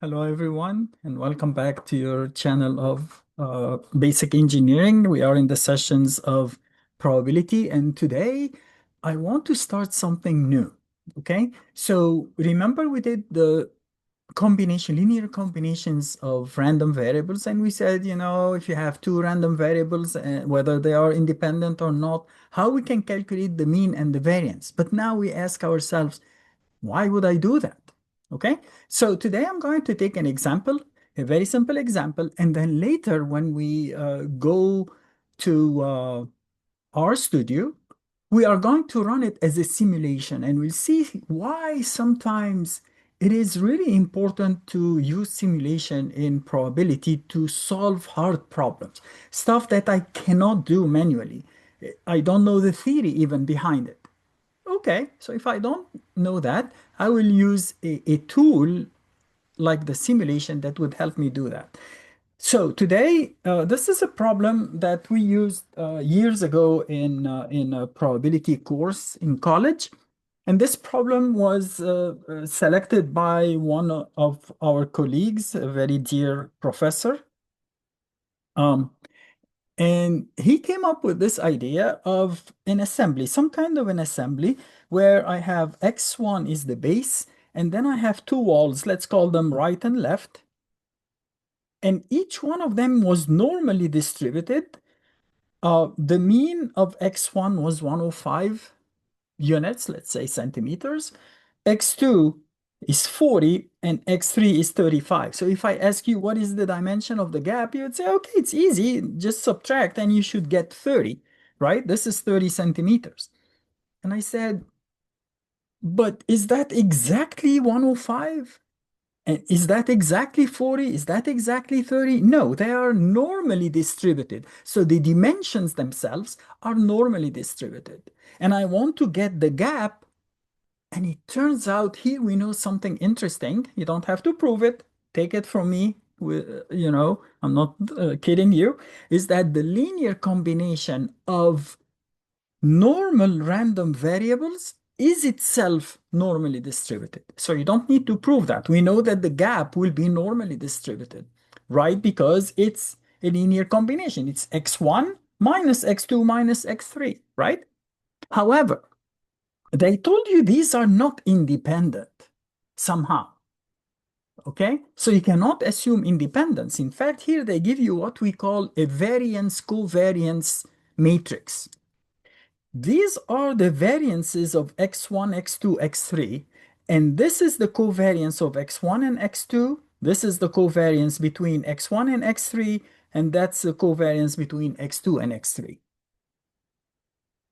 Hello, everyone, and welcome back to your channel of Basic Engineering. We are in the sessions of probability, and today I want to start something new. Okay, so remember we did the linear combinations of random variables, and we said, if you have two random variables, whether they are independent or not, how we can calculate the mean and the variance. But now we ask ourselves, why would I do that? Okay, so today I'm going to take an example, a very simple example, and then later when we go to RStudio, we are going to run it as a simulation and we'll see why sometimes it is really important to use simulation in probability to solve hard problems, stuff that I cannot do manually. I don't know the theory even behind it. Okay, so if I don't know that, I will use a tool like the simulation that would help me do that. So today, this is a problem that we used years ago in a probability course in college. And this problem was selected by one of our colleagues, a very dear professor. Um, and he came up with this idea of an assembly, some kind of an assembly where I have X1 is the base, and then I have two walls, let's call them right and left. And each one of them was normally distributed. The mean of X1 was 105 units, let's say centimeters. X2 is 40 and X3 is 35. So if I ask you what is the dimension of the gap, you would say, okay, it's easy, just subtract and you should get 30, right? This is 30 centimeters. And I said, but is that exactly 105? And is that exactly 40? Is that exactly 30? No, they are normally distributed. So the dimensions themselves are normally distributed. And I want to get the gap. And it turns out here we know something interesting. You don't have to prove it. Take it from me. I'm not kidding you. Is that the linear combination of normal random variables is itself normally distributed. So you don't need to prove that. We know that the gap will be normally distributed, right? Because it's a linear combination. It's x1 minus x2 minus x3, right? However, they told you these are not independent somehow. Okay, so you cannot assume independence. In fact, here they give you what we call a variance-covariance matrix. These are the variances of x1, x2, x3, and this is the covariance of x1 and x2. This is the covariance between x1 and x3, and that's the covariance between x2 and x3.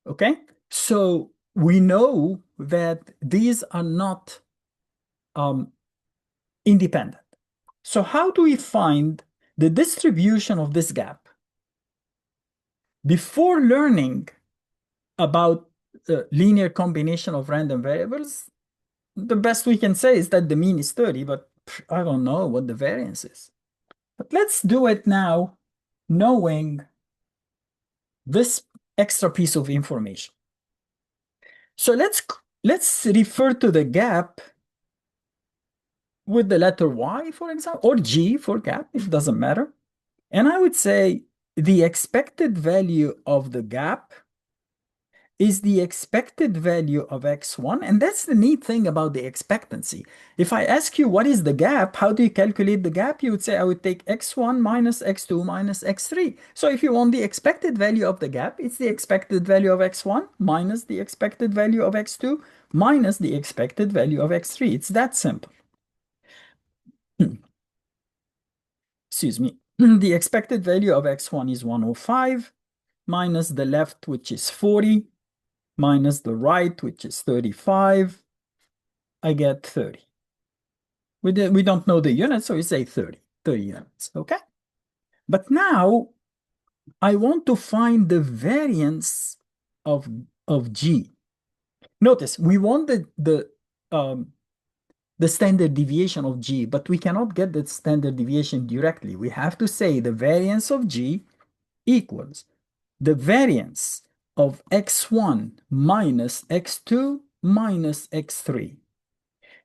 Okay, so we know that these are not independent. So how do we find the distribution of this gap? Before learning about the linear combination of random variables, the best we can say is that the mean is 30, but I don't know what the variance is. But let's do it now, knowing this extra piece of information. So let's refer to the gap with the letter Y, for example, or G for gap, it doesn't matter. And I would say the expected value of the gap is the expected value of x1. And that's the neat thing about the expectancy. If I ask you what is the gap, how do you calculate the gap? You would say I would take x1 minus x2 minus x3. So if you want the expected value of the gap, it's the expected value of x1 minus the expected value of x2 minus the expected value of x3. It's that simple. Excuse me. The expected value of x1 is 105 minus the left, which is 40, minus the right, which is 35. I get 30. We don't know the units, so we say 30 units, okay? But now I want to find the variance of G. Notice we want the standard deviation of G, but we cannot get the standard deviation directly. We have to say the variance of G equals the variance of x1 minus x2 minus x3.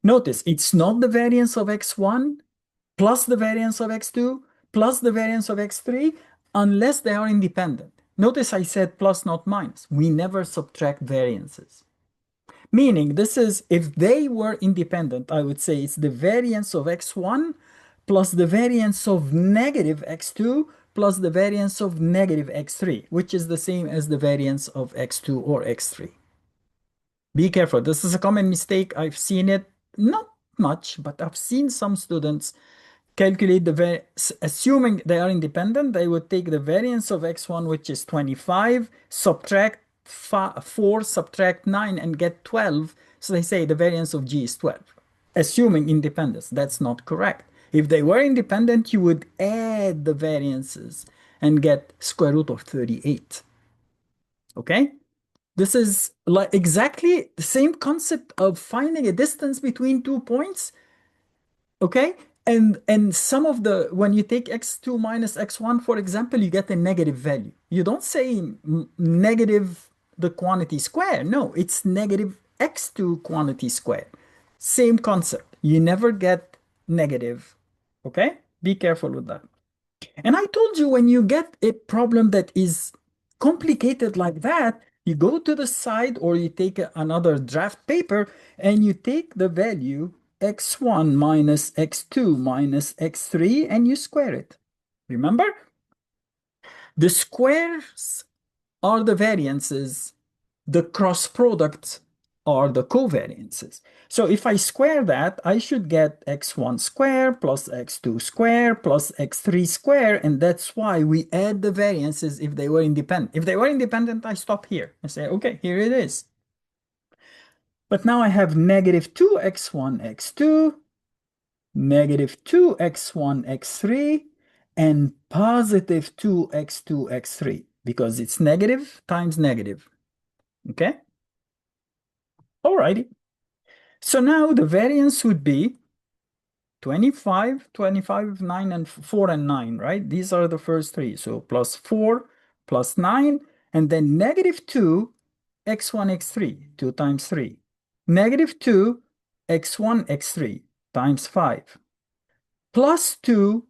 Notice it's not the variance of x1 plus the variance of x2 plus the variance of x3 unless they are independent. Notice I said plus, not minus. We never subtract variances. Meaning this is, if they were independent, I would say it's the variance of x1 plus the variance of negative x2 plus the variance of negative x3, which is the same as the variance of x2 or x3. Be careful. This is a common mistake. I've seen it, not much, but I've seen some students calculate assuming they are independent, they would take the variance of x1, which is 25, subtract 4, subtract 9, and get 12. So they say the variance of G is 12, assuming independence. That's not correct. If they were independent, you would add the variances and get square root of 38. Okay? This is like exactly the same concept of finding a distance between 2 points. Okay. And some of the, when you take x2 minus x1, for example, you get a negative value. You don't say negative the quantity square. No, it's negative x2 quantity square. Same concept. You never get negative. Okay. Be careful with that. And I told you, when you get a problem that is complicated like that, you go to the side or you take another draft paper and you take the value x1 minus x2 minus x3 and you square it. Remember? The squares are the variances, the cross products are the covariances. So if I square that, I should get x1 square plus x2 square plus x3 square, and that's why we add the variances if they were independent. If they were independent, I stop here. I say, okay, here it is. But now I have negative 2x1 x2, negative 2x1 x3, and positive 2x2 x3, because it's negative times negative. Okay? Alrighty. So now the variance would be 25, 25, 9, and 4 and 9, right? These are the first three. So plus 4, plus 9, and then negative 2, x1, x3, 2 times 3. Negative 2, x1, x3, times 5. Plus 2,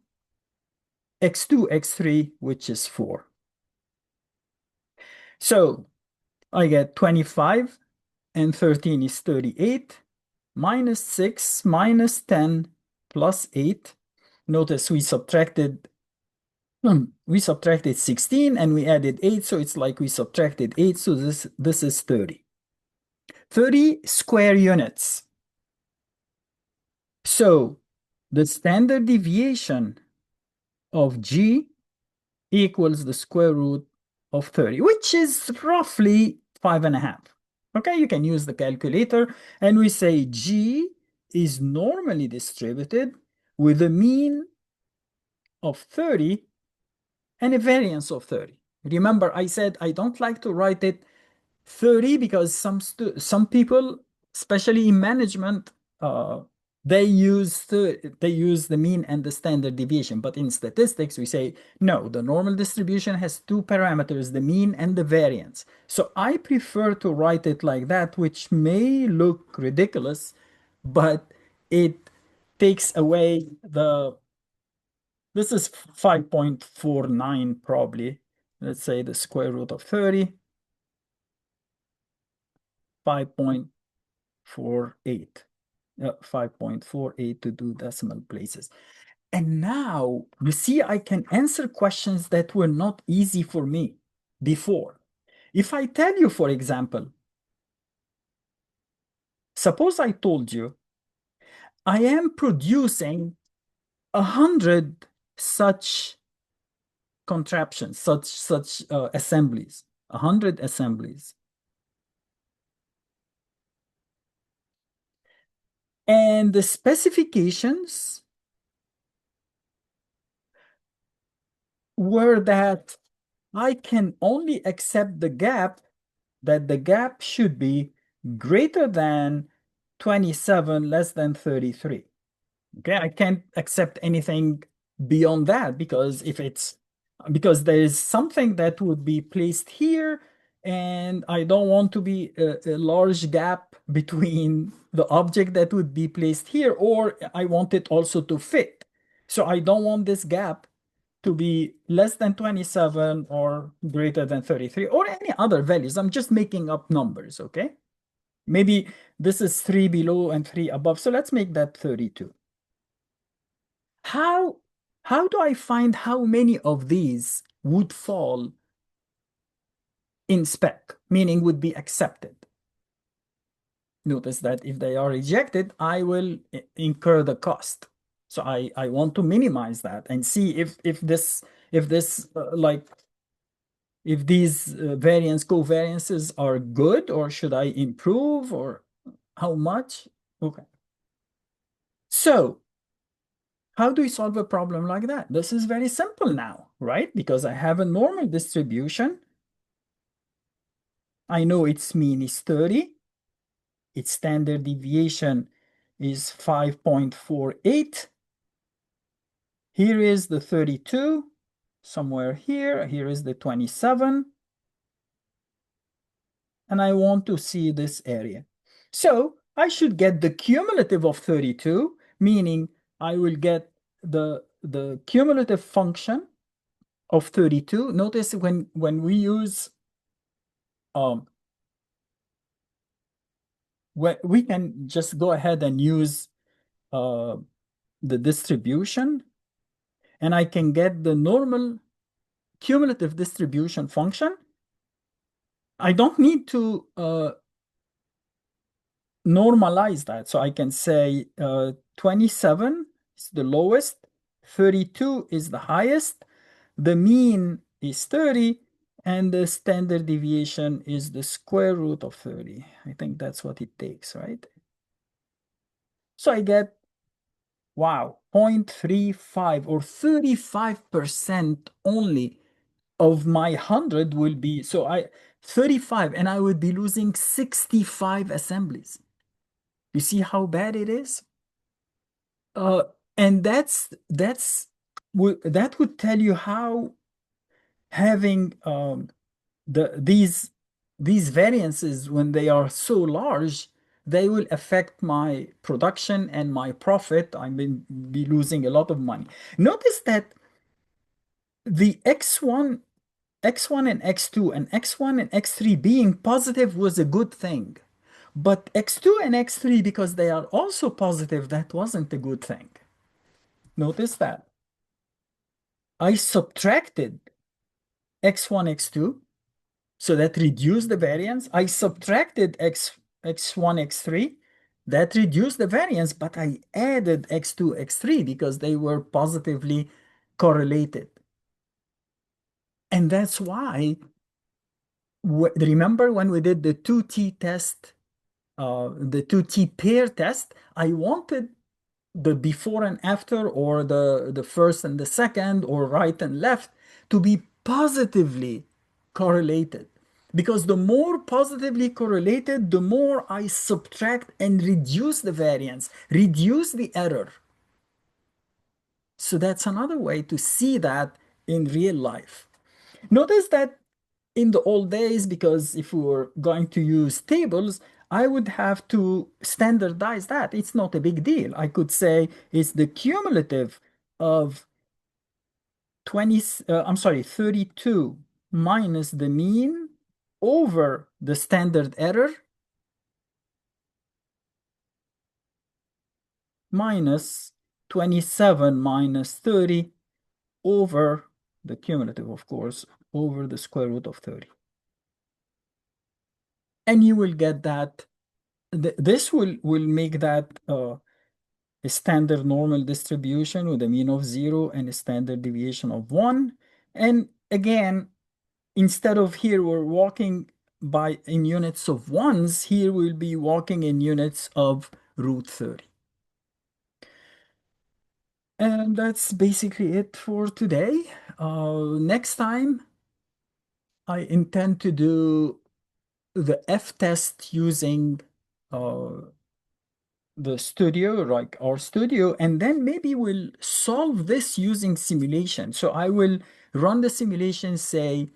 x2, x3, which is 4. So I get 25 and 13 is 38, minus 6 minus 10 plus 8. Notice we subtracted 16 and we added 8, so it's like we subtracted 8, so this is 30. 30 square units. So the standard deviation of G equals the square root of 30, which is roughly 5.5. Okay, you can use the calculator, and we say G is normally distributed with a mean of 30 and a variance of 30. Remember, I said I don't like to write it 30 because some people, especially in management, they use the mean and the standard deviation. But in statistics, we say no, the normal distribution has two parameters, the mean and the variance. So I prefer to write it like that, which may look ridiculous, but it takes away the, this is 5.49 probably. Let's say the square root of 30, 5.48. 5.48 to do decimal places. And now you see I can answer questions that were not easy for me before. If I tell you, for example, suppose I told you I am producing 100 such contraptions, such assemblies, 100 assemblies. And the specifications were that I can only accept the gap, that the gap should be greater than 27, less than 33. Okay, I can't accept anything beyond that, because because there is something that would be placed here, and I don't want to be a large gap between the object that would be placed here, or I want it also to fit. So I don't want this gap to be less than 27 or greater than 33 or any other values. I'm just making up numbers, okay? Maybe this is 3 below and 3 above. So let's make that 32. How how do I find how many of these would fall in spec, meaning would be accepted? Notice that if they are rejected, I will incur the cost. So I want to minimize that and see if this like if these variance covariances are good, or should I improve, or how much? Okay. So how do we solve a problem like that? This is very simple now, right? Because I have a normal distribution. I know its mean is 30. Its standard deviation is 5.48. Here is the 32, somewhere here. Here is the 27. And I want to see this area. So I should get the cumulative of 32, meaning I will get the cumulative function of 32. Notice when we use um we can just go ahead and use uh the distribution, and I can get the normal cumulative distribution function. I don't need to normalize that. So I can say 27 is the lowest, 32 is the highest, the mean is 30, and the standard deviation is the square root of 30. I think that's what it takes, right? So I get, wow, 0.35 or 35% only of my 100 will be, so I 35, and I would be losing 65 assemblies. You see how bad it is? Uh, and that would tell you how having these variances, when they are so large, they will affect my production and my profit. I mean, be losing a lot of money. Notice that the X1 and X2 and X1 and X3 being positive was a good thing. But X2 and X3, because they are also positive, that wasn't a good thing. Notice that. I subtracted X1, X2, so that reduced the variance. I subtracted X1, X3, that reduced the variance, but I added X2, X3 because they were positively correlated. And that's why, remember when we did the 2T test, the 2T pair test, I wanted the before and after, or the first and the second, or right and left, to be positively correlated. Because the more positively correlated, the more I subtract and reduce the variance, reduce the error. So that's another way to see that in real life. Notice that in the old days, because if we were going to use tables, I would have to standardize that. It's not a big deal. I could say it's the cumulative of 32 minus the mean over the standard error minus 27 minus 30 over the cumulative, of course, over the square root of 30. And you will get that. This will make that a standard normal distribution with a mean of 0 and a standard deviation of 1. And again, instead of here we're walking by in units of ones, here we'll be walking in units of root 30. And that's basically it for today. Next time, I intend to do the F test using uh, the studio, like our studio, and then maybe we'll solve this using simulation. So I will run the simulation, say,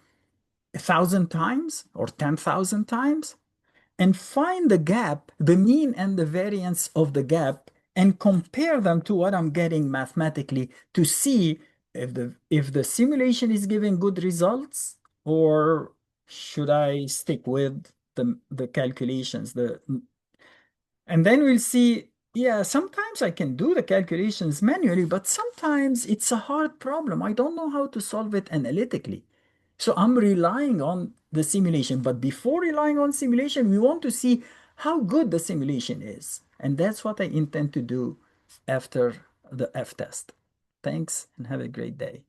1,000 times or 10,000 times, and find the gap, the mean and the variance of the gap and compare them to what I'm getting mathematically to see if the simulation is giving good results, or should I stick with the calculations, and then we'll see. Yeah, sometimes I can do the calculations manually, but sometimes it's a hard problem. I don't know how to solve it analytically. So I'm relying on the simulation. But before relying on simulation, we want to see how good the simulation is. And that's what I intend to do after the F test. Thanks and have a great day.